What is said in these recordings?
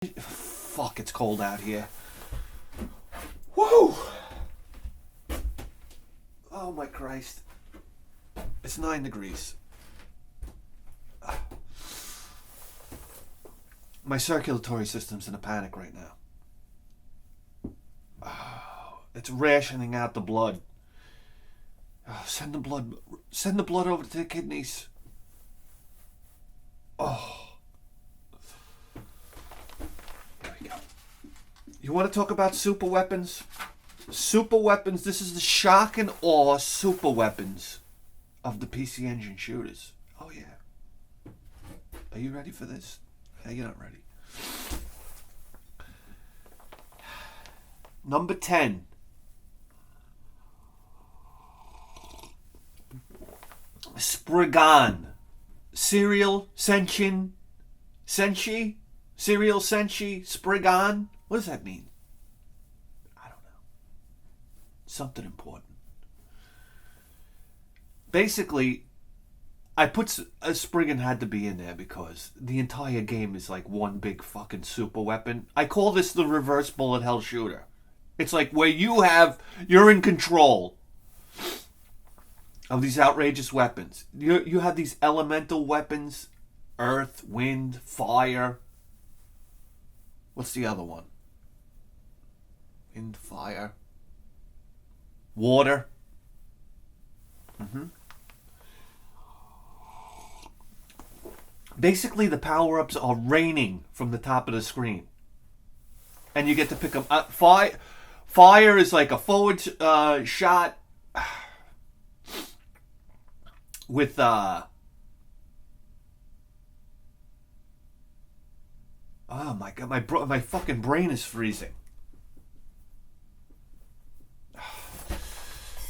Fuck, it's cold out here. Woo! Oh my Christ. It's 9 degrees. My circulatory system's in a panic right now. Oh, it's rationing out the blood. Oh, send the blood over to the kidneys. Oh. There we go. You want to talk about super weapons? Super weapons. This is the shock and awe super weapons of the PC Engine shooters. Oh yeah. Are you ready for this? You're not ready. Number 10. Spriggan. Serial Senshin Senshi? Serial Senshi Spriggan? What does that mean? I don't know. Something important. Basically, I put a Spriggan had to be in there because the entire game is like one big fucking super weapon. I call this the reverse bullet hell shooter. It's like where you're in control of these outrageous weapons. You have these elemental weapons, earth, wind, fire. What's the other one? Wind, fire, water. Basically, the power-ups are raining from the top of the screen. And you get to pick them up. Fire is like a forward shot with... oh my God, my fucking brain is freezing.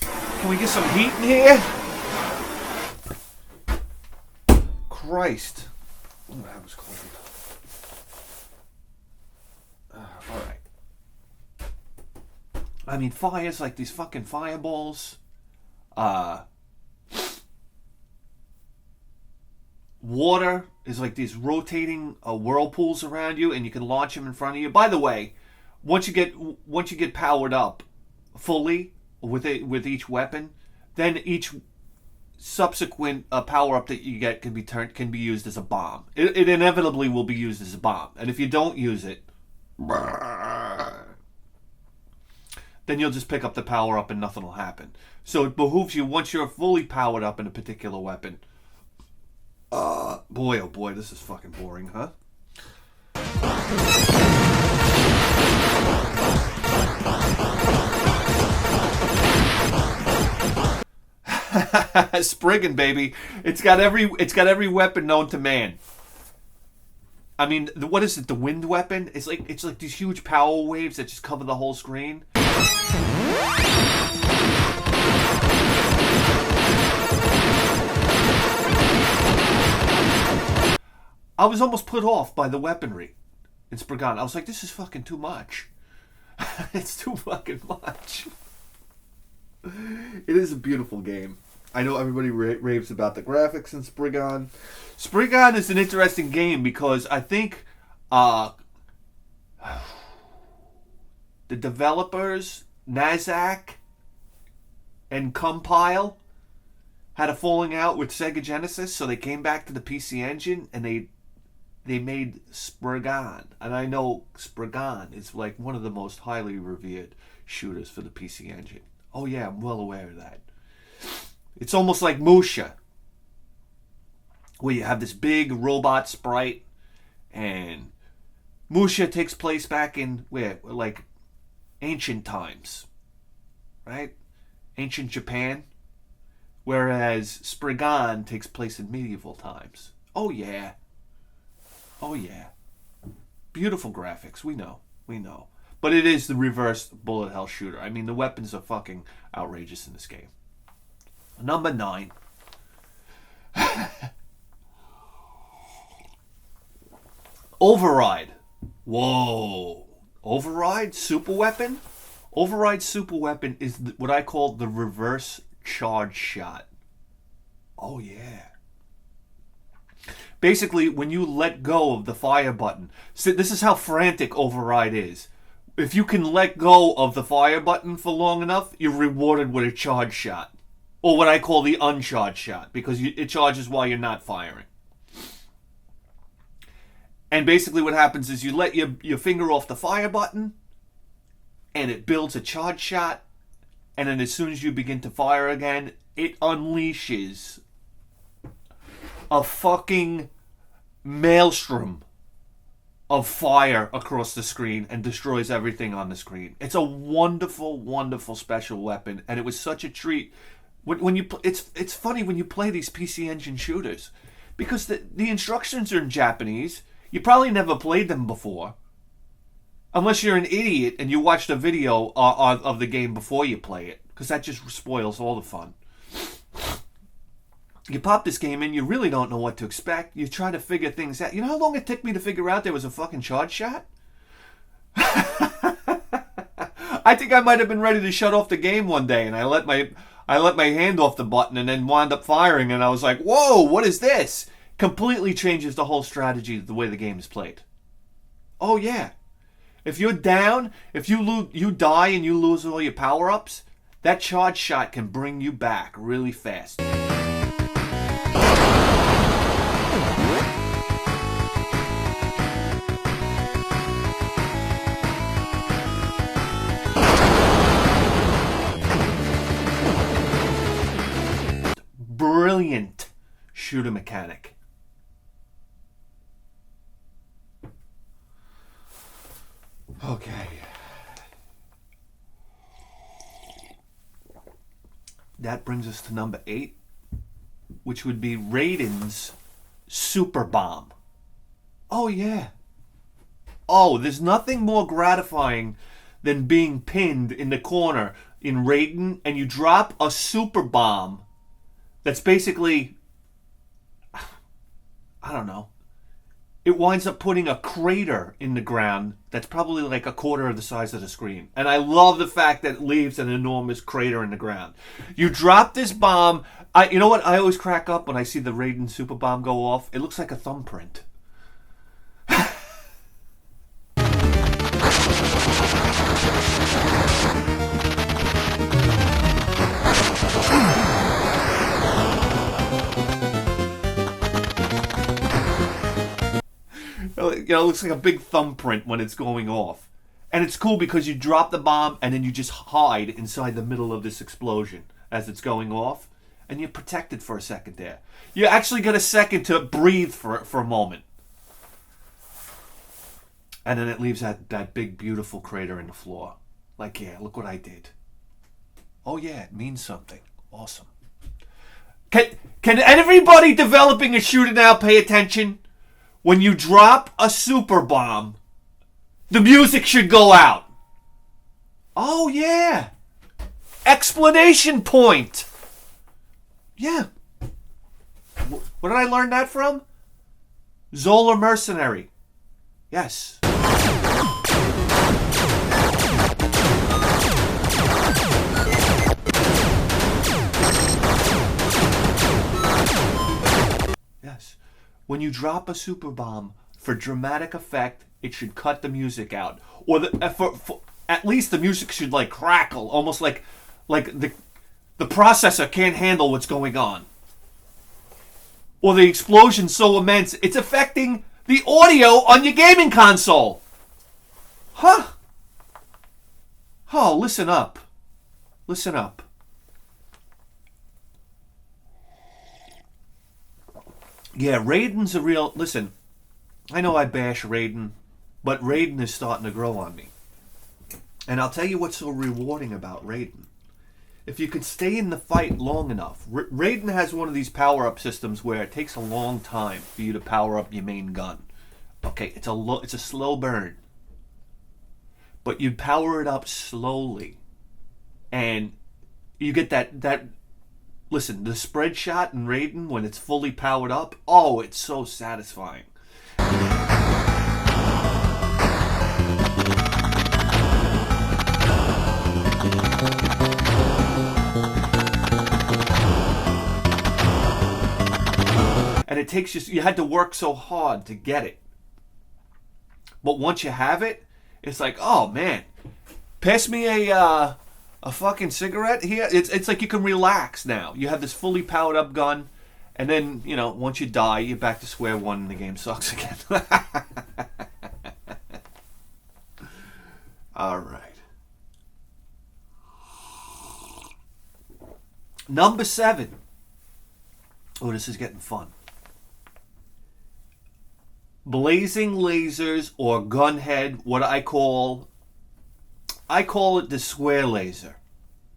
Can we get some heat in here? Christ. Oh, that was cold. Alright. I mean, fire's like these fucking fireballs. Water is like these rotating whirlpools around you, and you can launch them in front of you. By the way, once you get powered up fully with each weapon, then each subsequent power up that you get can be used as a bomb. It inevitably will be used as a bomb, and if you don't use it, then you'll just pick up the power up and nothing will happen. So it behooves you, once you're fully powered up in a particular weapon. Boy, oh boy, this is fucking boring, huh? Spriggan, baby. It's got every weapon known to man. I mean, what is it? The wind weapon? It's like these huge power waves that just cover the whole screen. I was almost put off by the weaponry in Spriggan. I was like, this is fucking too much. It's too fucking much. It is a beautiful game. I know everybody raves about the graphics in Spriggan. Spriggan is an interesting game because I think the developers, Nazak and Compile, had a falling out with Sega Genesis, so they came back to the PC Engine and they made Spriggan. And I know Spriggan is like one of the most highly revered shooters for the PC Engine. Oh yeah, I'm well aware of that. It's almost like Musha, where you have this big robot sprite, and Musha takes place back in like ancient times, right? Ancient Japan, whereas Spriggan takes place in medieval times. Oh yeah. Oh yeah. Beautiful graphics, we know. But it is the reverse bullet hell shooter. I mean, the weapons are fucking outrageous in this game. Number 9. Override. Whoa. Override? Super weapon? Override super weapon is what I call the reverse charge shot. Oh yeah. Basically, when you let go of the fire button, so this is how frantic Override is. If you can let go of the fire button for long enough, you're rewarded with a charge shot. Or what I call the uncharged shot, because it charges while you're not firing. And basically what happens is you let your finger off the fire button, and it builds a charge shot, and then as soon as you begin to fire again, it unleashes a fucking maelstrom of fire across the screen and destroys everything on the screen. It's a wonderful, wonderful special weapon, and it was such a treat. When you it's funny when you play these PC Engine shooters, because the instructions are in Japanese. You probably never played them before, unless you're an idiot and you watched a video of the game before you play it, because that just spoils all the fun. You pop this game in, you really don't know what to expect. You try to figure things out. You know how long it took me to figure out there was a fucking charge shot? I think I might have been ready to shut off the game one day, and I let my hand off the button and then wound up firing, and I was like, whoa, what is this? Completely changes the whole strategy of the way the game is played. Oh yeah. If you're down, if you die and you lose all your power-ups, that charge shot can bring you back really fast. Brilliant shooter mechanic. Okay. That brings us to number 8, which would be Raiden's Superbomb. Oh, yeah. Oh, there's nothing more gratifying than being pinned in the corner in Raiden, and you drop a Superbomb that's basically, I don't know, it winds up putting a crater in the ground that's probably like a quarter of the size of the screen. And I love the fact that it leaves an enormous crater in the ground. You drop this bomb. You know what? I always crack up when I see the Raiden Super Bomb go off. It looks like a thumbprint. You know, it looks like a big thumbprint when it's going off. And it's cool because you drop the bomb and then you just hide inside the middle of this explosion as it's going off. And you're protected for a second there. You actually get a second to breathe for a moment. And then it leaves that big, beautiful crater in the floor. Like, yeah, look what I did. Oh, yeah, it means something. Awesome. Can everybody developing a shooter now pay attention? When you drop a super bomb, the music should go out. Oh, yeah. Explanation point. Yeah. Where did I learn that from? Zola Mercenary. Yes. Yes. When you drop a super bomb, for dramatic effect, it should cut the music out, or at least the music should like crackle, almost like the processor can't handle what's going on, or the explosion's so immense it's affecting the audio on your gaming console. Huh? Oh, listen up. Listen up. Yeah, Raiden's a real... Listen, I know I bash Raiden, but Raiden is starting to grow on me. And I'll tell you what's so rewarding about Raiden. If you could stay in the fight long enough, Raiden has one of these power-up systems where it takes a long time for you to power up your main gun. Okay, it's a slow burn. But you power it up slowly. And you get that listen, the spread shot in Raiden when it's fully powered up, oh, it's so satisfying. And it takes you had to work so hard to get it. But once you have it, it's like, oh man, pass me a fucking cigarette here. It's like you can relax now. You have this fully powered up gun, and then, you know, once you die, you're back to square one and the game sucks again. All right. Number 7. Oh, this is getting fun. Blazing lasers or gunhead, what I call it the square laser.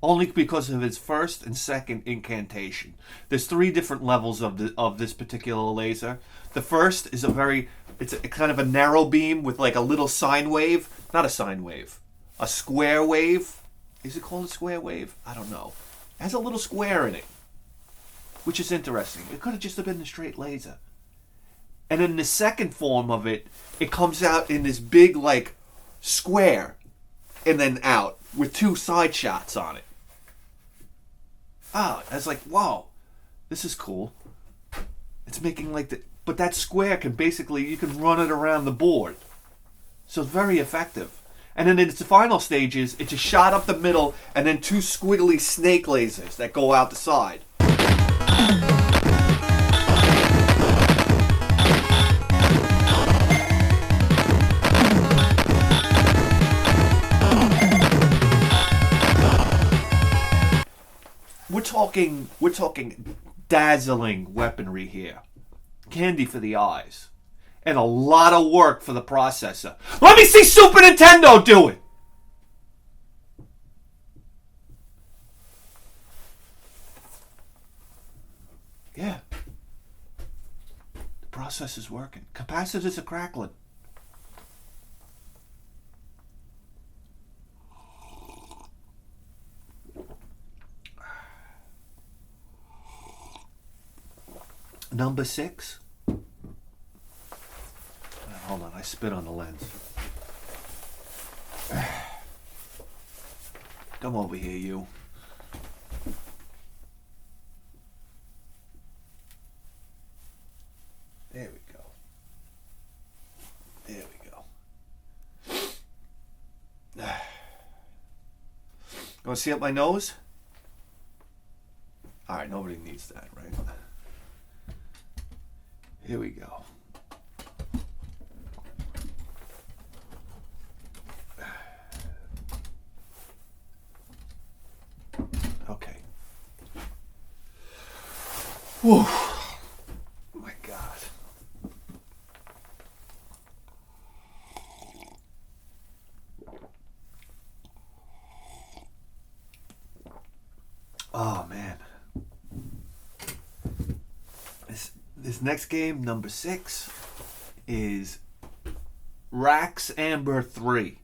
Only because of its first and second incantation. There's 3 different levels of this particular laser. The first is it's a kind of a narrow beam with like a little sine wave. Not a sine wave. A square wave. Is it called a square wave? I don't know. It has a little square in it, which is interesting. It could have just been a straight laser. And in the second form of it, it comes out in this big like square and then out with 2 side shots on it. I was like, whoa, this is cool. It's making like but that square can basically, you can run it around the board. So it's very effective. And then in its final stages, it's a shot up the middle and then 2 squiggly snake lasers that go out the side. We're talking dazzling weaponry here. Candy for the eyes. And a lot of work for the processor. Let me see Super Nintendo do it! Yeah. The processor's working. Capacitors are crackling. Number 6. Hold on, I spit on the lens. Come over here, you. There we go. There we go. You want to see up my nose? Alright, nobody needs that, right? Here we go. Okay. Whew. My God. Oh, man. This next game, number 6, is Rax Amber 3.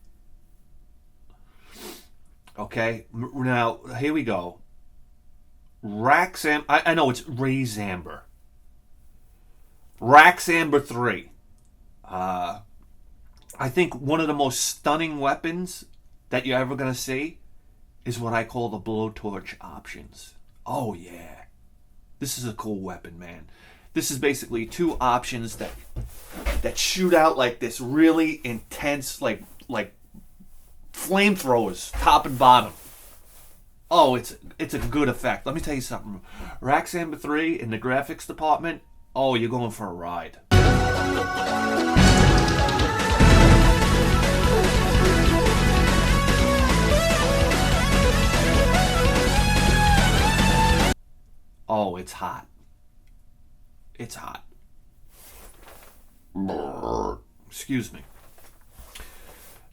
Okay, now here we go. Rax Amber, I know it's Raise Amber. Rax Amber 3. I think one of the most stunning weapons that you're ever going to see is what I call the blowtorch options. Oh yeah. This is a cool weapon, man. This is basically 2 options that shoot out like this really intense, like flamethrowers, top and bottom. Oh, it's a good effect. Let me tell you something. Rax Amber 3 in the graphics department, oh, you're going for a ride. Oh, it's hot. It's hot. Excuse me.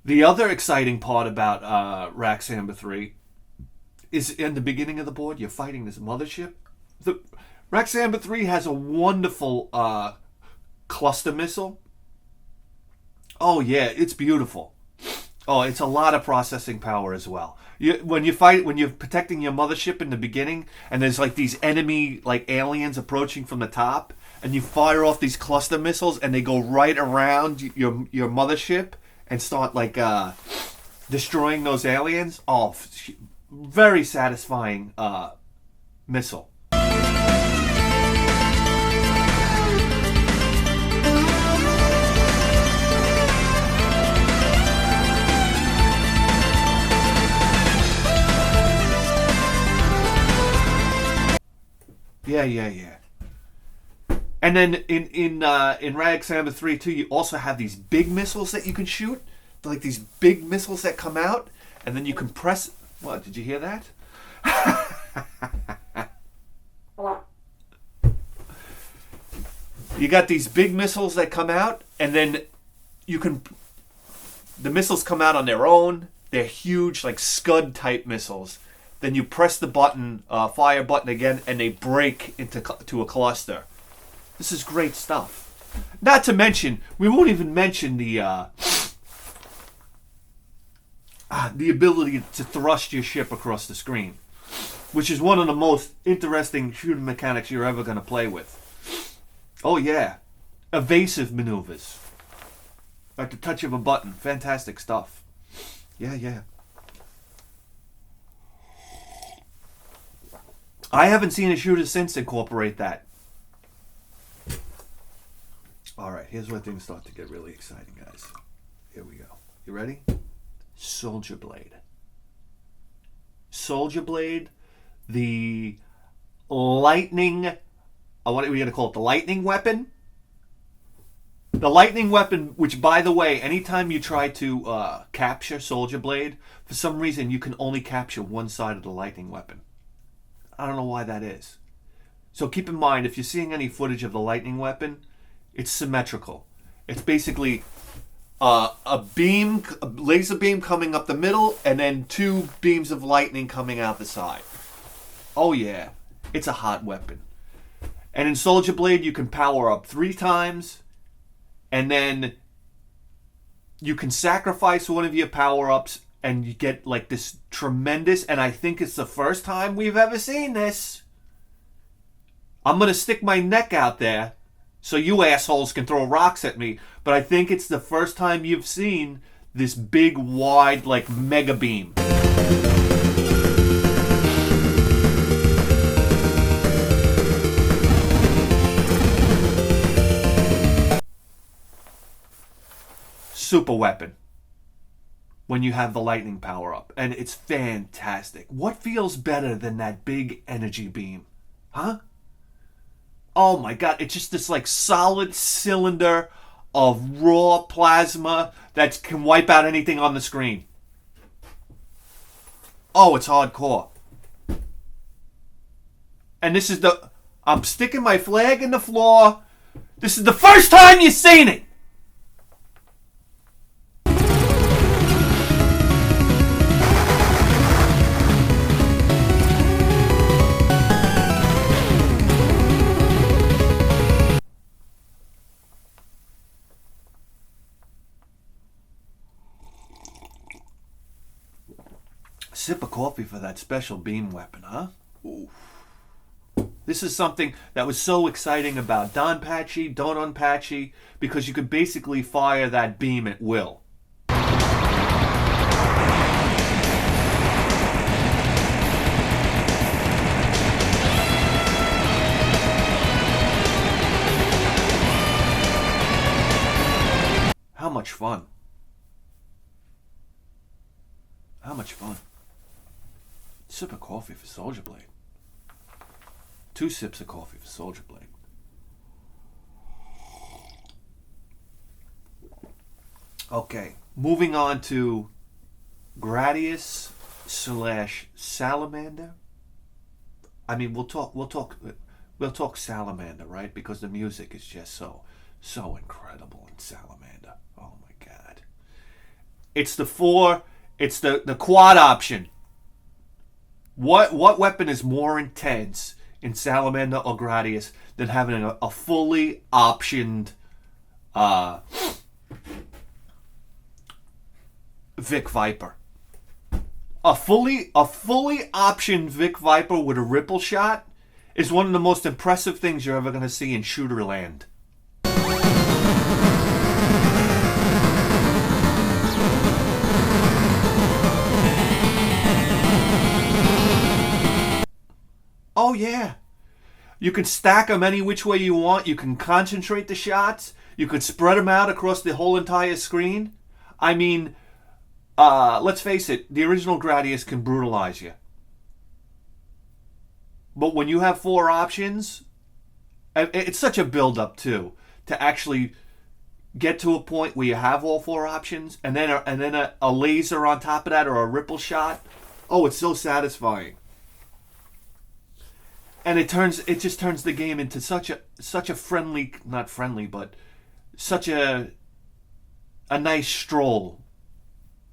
The other exciting part about Rax Amber 3 is in the beginning of the board, you're fighting this mothership. The Rax Amber 3 has a wonderful cluster missile. Oh yeah, it's beautiful. Oh, it's a lot of processing power as well. When you're protecting your mothership in the beginning, and there's like these enemy like aliens approaching from the top, and you fire off these cluster missiles, and they go right around your mothership and start like destroying those aliens. Oh, very satisfying missile. Yeah, yeah, yeah. And then in Rax Amber 3 too, you also have these big missiles that you can shoot. They're like these big missiles that come out, and then you can press. What? Did you hear that? You got these big missiles that come out, and then you can. The missiles come out on their own. They're huge, like Scud type missiles. Then you press the button, fire button again, and they break to a cluster. This is great stuff. Not to mention, we won't even mention the ability to thrust your ship across the screen, which is one of the most interesting shooting mechanics you're ever going to play with. Oh yeah, evasive maneuvers, like the touch of a button. Fantastic stuff. Yeah, yeah. I haven't seen a shooter since incorporate that. Alright, here's where things start to get really exciting, guys. Here we go. You ready? Soulja Blade. Soulja Blade, the lightning... what are we going to call it? The lightning weapon? The lightning weapon, which, by the way, anytime you try to capture Soulja Blade, for some reason you can only capture one side of the lightning weapon. I don't know why that is. So keep in mind, if you're seeing any footage of the lightning weapon, it's symmetrical. It's basically a laser beam coming up the middle, and then two beams of lightning coming out the side. Oh yeah, it's a hot weapon. And in Soulja Blade, you can power up 3 times, and then you can sacrifice one of your power-ups, and you get like this tremendous, and I think it's the first time we've ever seen this. I'm going to stick my neck out there so you assholes can throw rocks at me, but I think it's the first time you've seen this big, wide, like, mega beam. Super weapon when you have the lightning power up, and it's fantastic. What feels better than that big energy beam? Huh? Oh my god, it's just this like solid cylinder of raw plasma that can wipe out anything on the screen. Oh, it's hardcore. And this is I'm sticking my flag in the floor. This is the first time you've seen it. Sip of coffee for that special beam weapon, huh? Ooh. This is something that was so exciting about Don Unpatchy, because you could basically fire that beam at will. How much fun? How much fun? Sip of coffee for Soulja Blade. 2 sips of coffee for Soulja Blade. Okay, moving on to Gradius / Salamander. I mean, we'll talk Salamander, right? Because the music is just so incredible in Salamander. Oh my god! It's the quad option. What weapon is more intense in Salamander or Gradius than having a fully optioned Vic Viper? A fully optioned Vic Viper with a ripple shot is one of the most impressive things you're ever going to see in Shooterland. Oh yeah, you can stack them any which way you want. You can concentrate the shots. You could spread them out across the whole entire screen. I mean, let's face it, the original Gradius can brutalize you. But when you have 4 options, it's such a build-up too to actually get to a point where you have all 4 options, and then a laser on top of that, or a ripple shot. Oh, it's so satisfying. And it just turns the game into such a friendly, not friendly, but such a nice stroll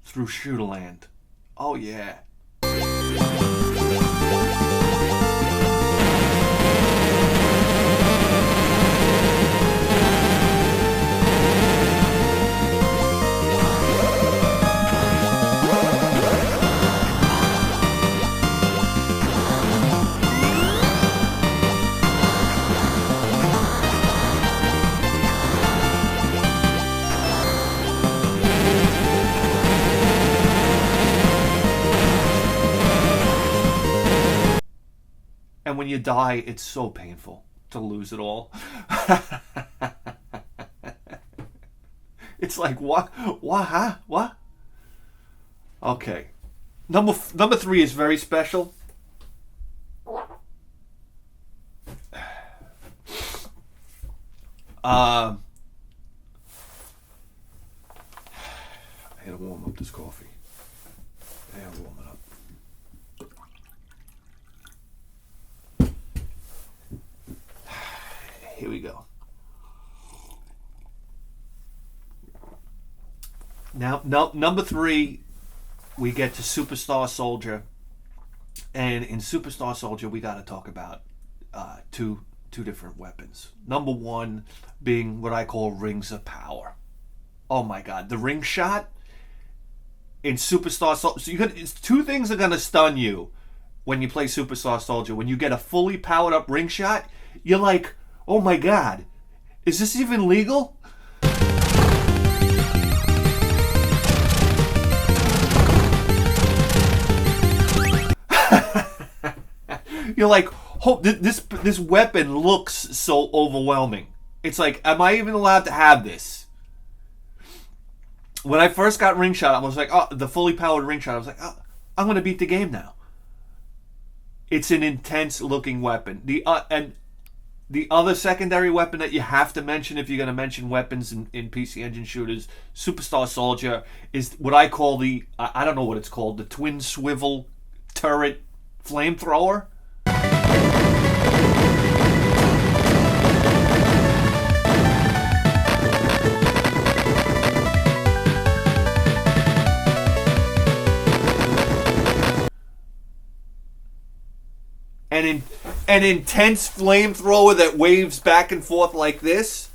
through Shooterland. Oh yeah. And when you die, it's so painful to lose it all. It's like, what? What? Huh? What? Okay. Number 3 is very special. I gotta warm up this coffee. I gotta warm it up. Here we go. Now, number 3, we get to Superstar Soulja, and in Superstar Soulja, we got to talk about two different weapons. Number 1 being what I call rings of power. Oh my God, the ring shot in Superstar Soulja. So it's 2 things are gonna stun you when you play Superstar Soulja. When you get a fully powered up ring shot, you're like, oh my God, is this even legal? You're like, oh, this weapon looks so overwhelming. It's like, am I even allowed to have this? When I first got ring shot, I was like, oh, the fully powered ring shot. I was like, oh, I'm gonna beat the game now. It's an intense looking weapon. The other secondary weapon that you have to mention if you're going to mention weapons in PC Engine shooters, Superstar Soulja, is what I call I don't know what it's called, the twin swivel turret flamethrower. An intense flamethrower that waves back and forth like this.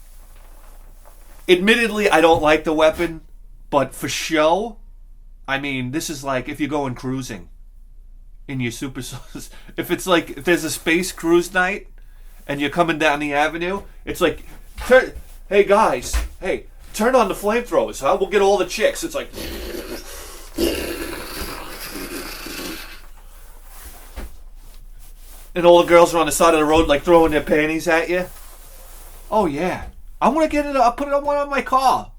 Admittedly, I don't like the weapon, but for show, I mean, this is like if you're going cruising in your super. If there's a space cruise night and you're coming down the avenue, it's like, hey guys, turn on the flamethrowers, huh? We'll get all the chicks. It's like. And all the girls are on the side of the road, like throwing their panties at you. Oh yeah, I want to get it. I'll put it on one on my car.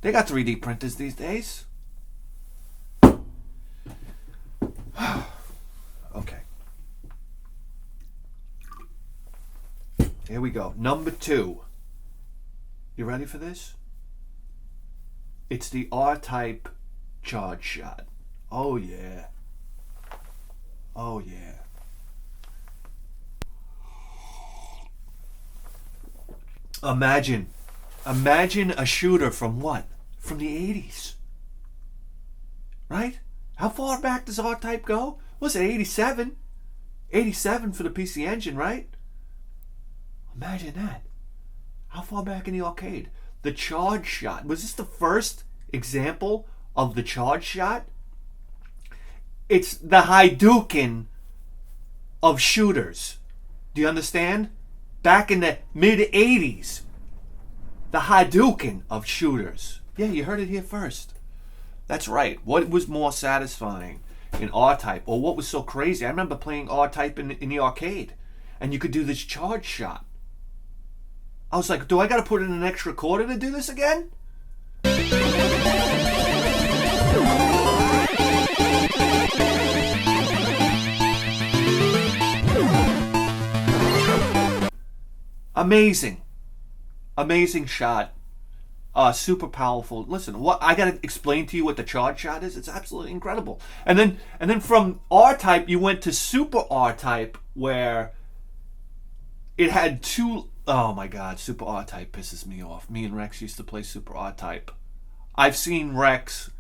They got 3D printers these days. Okay. Here we go. Number 2. You ready for this? It's the RType charge shot. Oh yeah. Oh yeah. Imagine a shooter from what? From the 80s. Right? How far back does RType go? Was it 87? 87 for the PC Engine, right? Imagine that. How far back in the arcade? The charge shot. Was this the first example of the charge shot? It's the Hadouken of shooters. Do you understand? Back in the mid-80s. The Hadouken of shooters. Yeah, you heard it here first. That's right. What was more satisfying in RType? Or what was so crazy? I remember playing RType in the arcade. And you could do this charge shot. I was like, do I got to put in an extra quarter to do this again? Amazing. Amazing shot. Super powerful. Listen, what I gotta explain to you what the charge shot is. It's absolutely incredible. And then from RType you went to Super RType, where it had two. Oh my God, Super RType pisses me off. Me and Rex used to play Super RType. I've seen Rex.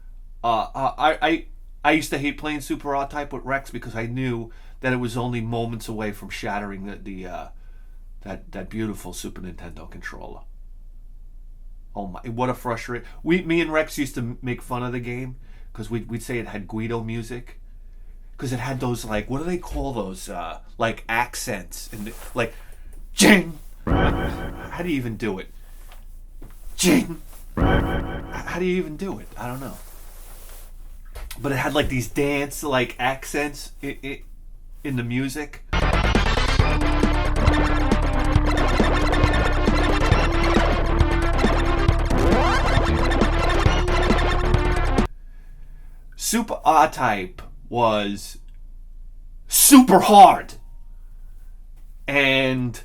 I used to hate playing Super RType with Rex because I knew that it was only moments away from shattering that beautiful Super Nintendo controller. Oh my! What a frustrating. Me and Rex used to make fun of the game because we'd say it had Guido music because it had those, like, what do they call those, like accents, and like jing. How do you even do it? Jing. How do you even do it? I don't know. But it had like these dance like accents in the music. Super RType was super hard and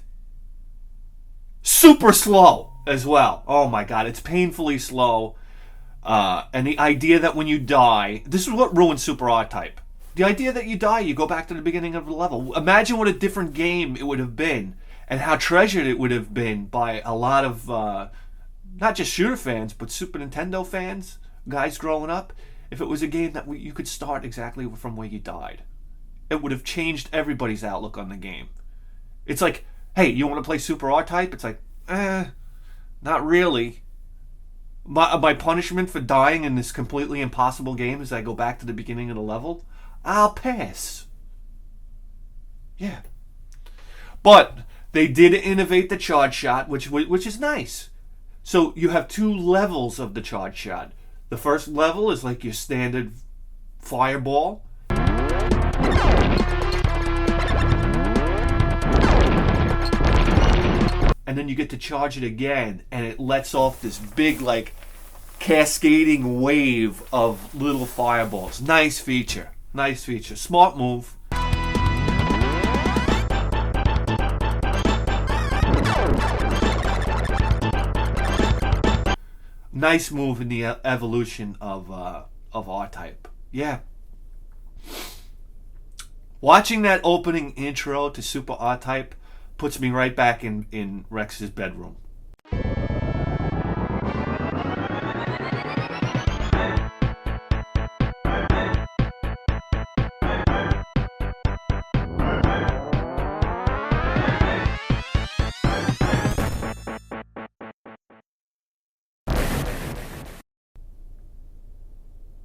super slow as well. Oh my God, it's painfully slow. And the idea that when you die, this is what ruined Super RType. The idea that you die, you go back to the beginning of the level. Imagine what a different game it would have been, and how treasured it would have been by a lot of not just shooter fans, but Super Nintendo fans, guys growing up. If it was a game that you could start exactly from where you died, it would have changed everybody's outlook on the game. It's like, hey, you want to play Super RType? It's like, not really. My punishment for dying in this completely impossible game is I go back to the beginning of the level. I'll pass. Yeah. But they did innovate the charge shot, which is nice. So you have two levels of the charge shot. The first level is like your standard fireball. And then you get to charge it again, and it lets off this big, like, cascading wave of little fireballs. Nice feature. Nice feature. Smart move. Nice move in the evolution of RType. Yeah. Watching that opening intro to Super RType puts me right back in Rex's bedroom.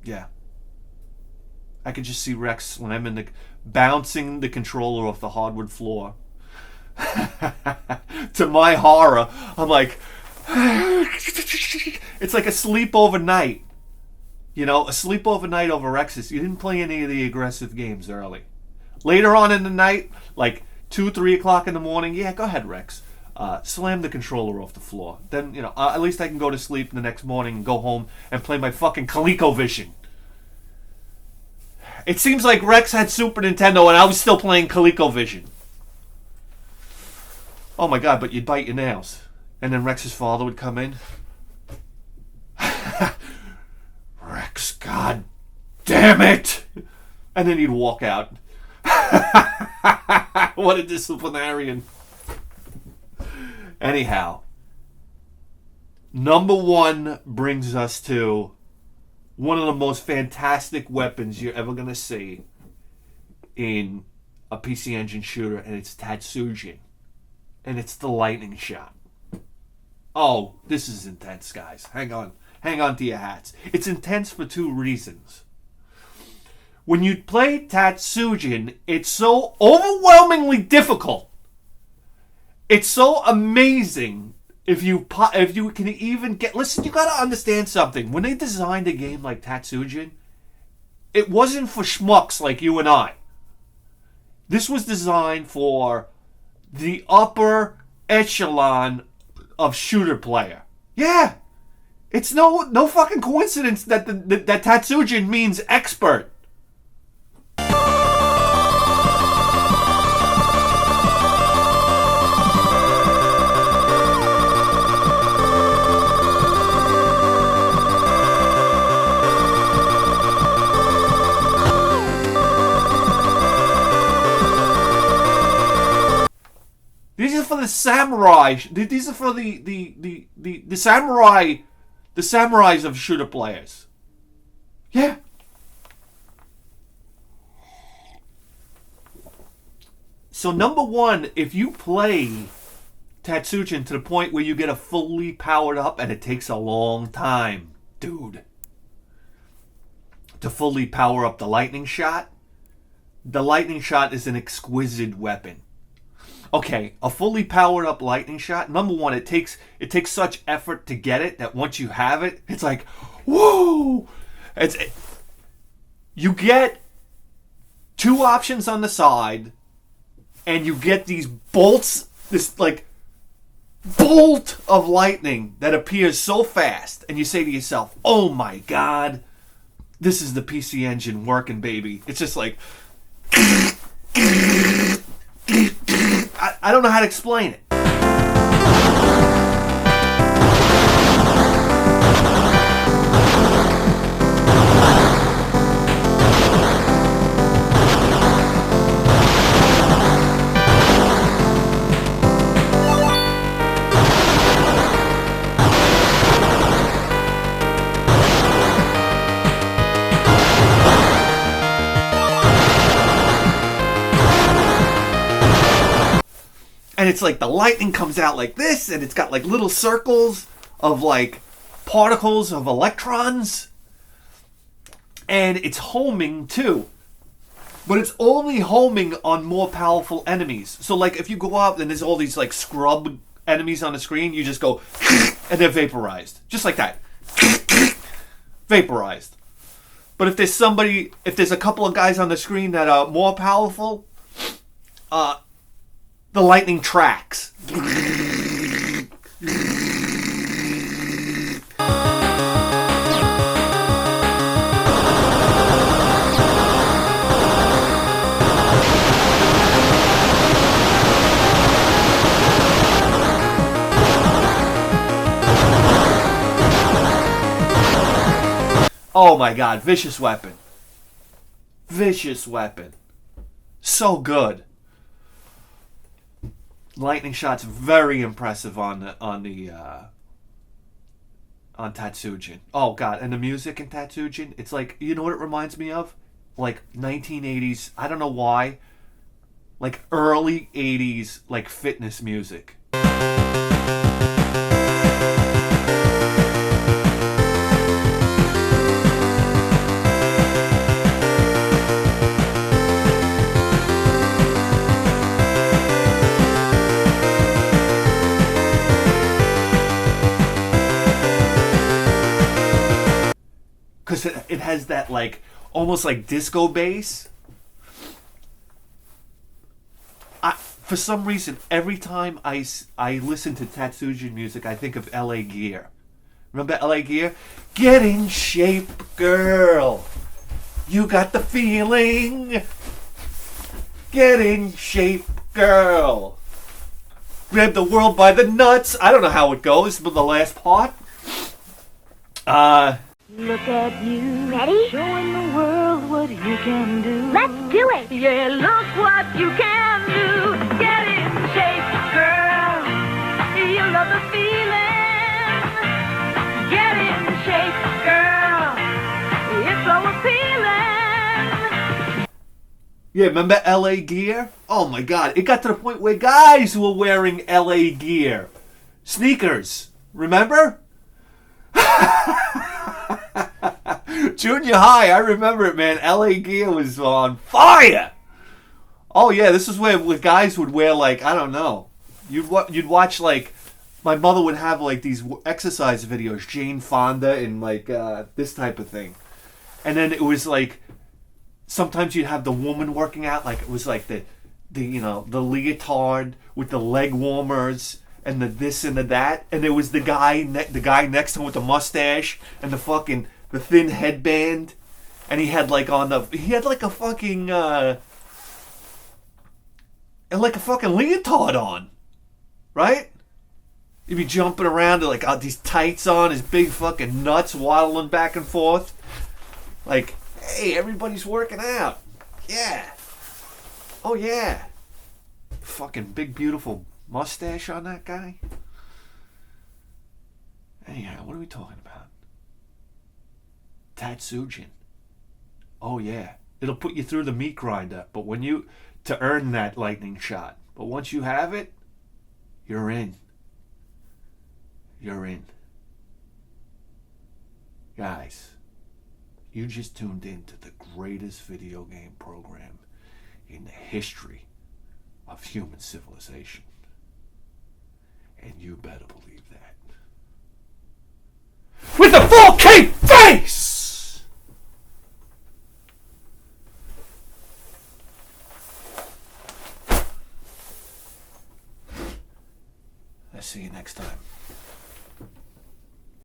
Yeah. I could just see Rex when I'm in the bouncing the controller off the hardwood floor. To my horror, I'm like, it's like a sleepover night. You know, a sleepover night over Rex's. You didn't play any of the aggressive games early. Later on in the night, like 2, 3 o'clock in the morning, yeah, go ahead, Rex. Slam the controller off the floor. Then, you know, at least I can go to sleep the next morning and go home and play my fucking ColecoVision. It seems like Rex had Super Nintendo and I was still playing ColecoVision. Oh my God, but you'd bite your nails. And then Rex's father would come in. Rex, God damn it! And then he'd walk out. What a disciplinarian. Anyhow, number one brings us to one of the most fantastic weapons you're ever going to see in a PC Engine shooter, and it's Tatsujin. And it's the lightning shot. Oh, this is intense, guys. Hang on. Hang on to your hats. It's intense for two reasons. When you play Tatsujin, it's so overwhelmingly difficult. It's so amazing if you can even get... Listen, you gotta understand something. When they designed a game like Tatsujin, it wasn't for schmucks like you and I. This was designed for the upper echelon of shooter player. Yeah. It's no fucking coincidence that that Tatsujin means expert. the samurai. These are for the samurai, the samurais of shooter players. Yeah. So number one, if you play Tatsujin to the point where you get a fully powered up, and it takes a long time, dude, to fully power up the lightning shot. The lightning shot is an exquisite weapon. Okay, a fully powered up lightning shot. Number one, it takes such effort to get it that once you have it, it's like, whoa! You get two options on the side, and you get these bolts, this like bolt of lightning that appears so fast, and you say to yourself, "Oh my God, this is the PC Engine working, baby." It's just like, I don't know how to explain it. And it's like the lightning comes out like this, and it's got like little circles of like particles of electrons. And it's homing too. But it's only homing on more powerful enemies. So like if you go up and there's all these like scrub enemies on the screen, you just go and they're vaporized. Just like that. Vaporized. But if there's a couple of guys on the screen that are more powerful, the lightning tracks. Oh my God, vicious weapon. Vicious weapon. So good. Lightning shot's very impressive on Tatsujin. Oh God, and the music in Tatsujin, it's like, you know what it reminds me of? Like 1980s, I don't know why, like early 80s like fitness music. Because it has that like almost like disco bass. For some reason, every time I listen to Tatsujin music, I think of LA Gear. Remember LA Gear? Get in shape, girl. You got the feeling. Get in shape, girl. Grab the world by the nuts. I don't know how it goes, but the last part. Look at you. Ready? Showing the world what you can do. Let's do it. Yeah, look what you can do. Get in shape, girl. You love the feeling. Get in shape, girl. It's so appealing. Yeah, remember LA Gear? Oh my God, it got to the point where guys were wearing LA Gear. Sneakers. Remember? Junior high, I remember it, man. LA Gear was on fire. Oh yeah, this is where guys would wear like, I don't know. You'd watch like, my mother would have like these exercise videos, Jane Fonda and like this type of thing. And then it was like, sometimes you'd have the woman working out, like it was like the leotard with the leg warmers and the this and the that, and there was the guy next to him with the mustache and the thin headband, and he had like a fucking leotard on, right? He'd be jumping around with like these tights on, his big fucking nuts waddling back and forth, like, hey, everybody's working out, yeah, oh yeah, fucking big beautiful mustache on that guy. Anyhow, what are we talking about? Tatsujin. Oh yeah, it'll put you through the meat grinder, but when you to earn that lightning shot. But once you have it, you're in. You're in. Guys, you just tuned in to the greatest video game program in the history of human civilization. And you better believe that. With a 4K face! I'll see you next time.